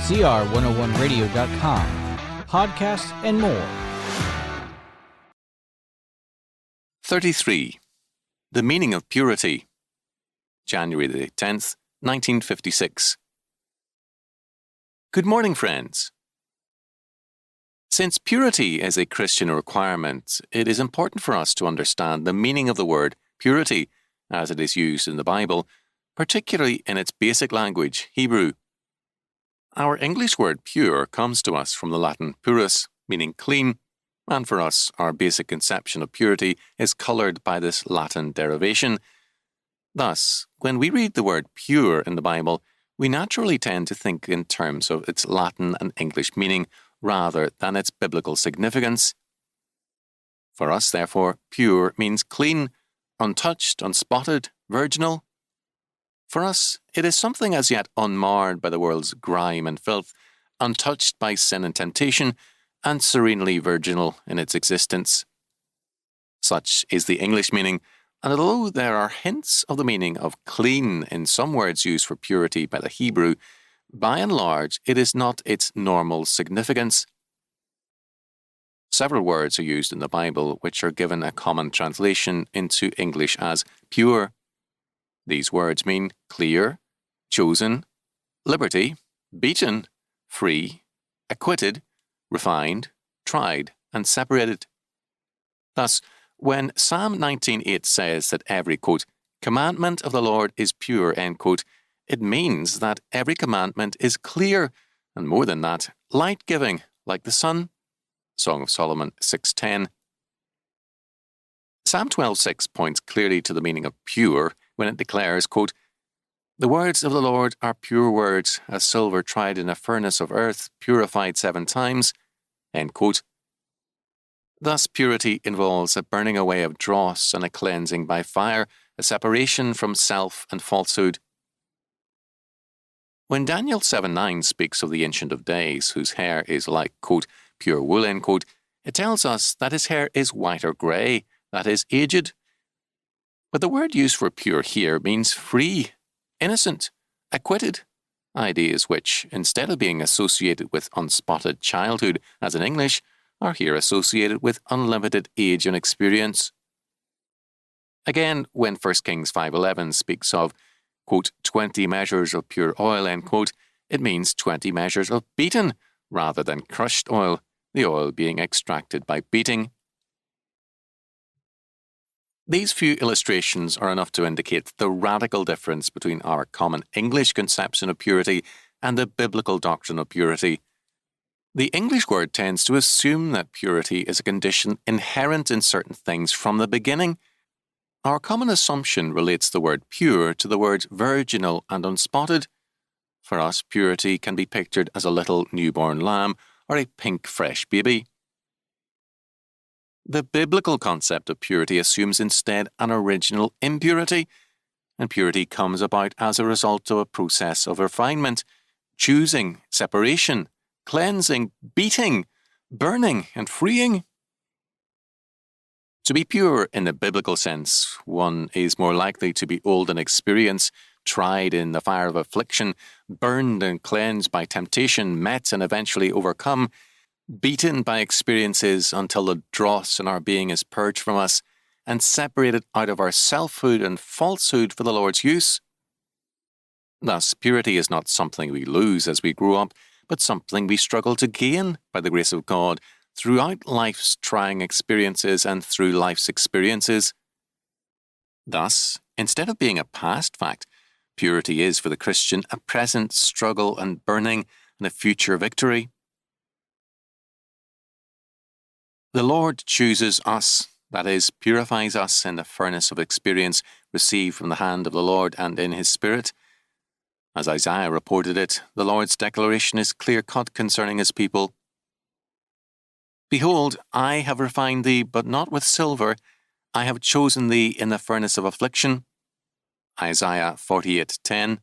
CR101radio.com, podcasts, and more. 33. The meaning of purity. January the 10th, 1956. Good morning, friends. Since purity is a Christian requirement, it is important for us to understand the meaning of the word purity as it is used in the Bible, particularly in its basic language, Hebrew. Our English word pure comes to us from the Latin purus, meaning clean, and for us, our basic conception of purity is coloured by this Latin derivation. Thus, when we read the word pure in the Bible, we naturally tend to think in terms of its Latin and English meaning rather than its biblical significance. For us, therefore, pure means clean, untouched, unspotted, virginal. For us, it is something as yet unmarred by the world's grime and filth, untouched by sin and temptation, and serenely virginal in its existence. Such is the English meaning, and although there are hints of the meaning of clean in some words used for purity by the Hebrew, by and large it is not its normal significance. Several words are used in the Bible which are given a common translation into English as pure. These words mean clear, chosen, liberty, beaten, free, acquitted, refined, tried, and separated. Thus, when Psalm 19:8 says that every, quote, commandment of the Lord is pure, end quote, it means that every commandment is clear, and more than that, light-giving, like the sun. Song of Solomon 6:10. Psalm 12:6 points clearly to the meaning of pure when it declares, quote, the words of the Lord are pure words, as silver tried in a furnace of earth, purified 7 times, end quote. Thus, purity involves a burning away of dross and a cleansing by fire, a separation from self and falsehood. When Daniel 7:9 speaks of the Ancient of Days, whose hair is like, quote, pure wool, end quote, it tells us that his hair is white or grey, that is, aged. But the word used for pure here means free, innocent, acquitted, ideas which, instead of being associated with unspotted childhood, as in English, are here associated with unlimited age and experience. Again, when 1 Kings 5:11 speaks of, quote, 20 measures of pure oil, end quote, it means 20 measures of beaten rather than crushed oil, the oil being extracted by beating. These few illustrations are enough to indicate the radical difference between our common English conception of purity and the biblical doctrine of purity. The English word tends to assume that purity is a condition inherent in certain things from the beginning. Our common assumption relates the word pure to the words virginal and unspotted. For us, purity can be pictured as a little newborn lamb or a pink fresh baby. The biblical concept of purity assumes instead an original impurity, and purity comes about as a result of a process of refinement, choosing, separation, cleansing, beating, burning, and freeing. To be pure in the biblical sense, one is more likely to be old in experience, tried in the fire of affliction, burned and cleansed by temptation, met and eventually overcome, beaten by experiences until the dross in our being is purged from us, and separated out of our selfhood and falsehood for the Lord's use. Thus, purity is not something we lose as we grow up, but something we struggle to gain by the grace of God throughout life's trying experiences and through life's experiences. Thus, instead of being a past fact, purity is for the Christian a present struggle and burning and a future victory. The Lord chooses us, that is, purifies us in the furnace of experience received from the hand of the Lord and in His Spirit. As Isaiah reported it, the Lord's declaration is clear-cut concerning His people. Behold, I have refined thee, but not with silver. I have chosen thee in the furnace of affliction. Isaiah 48:10.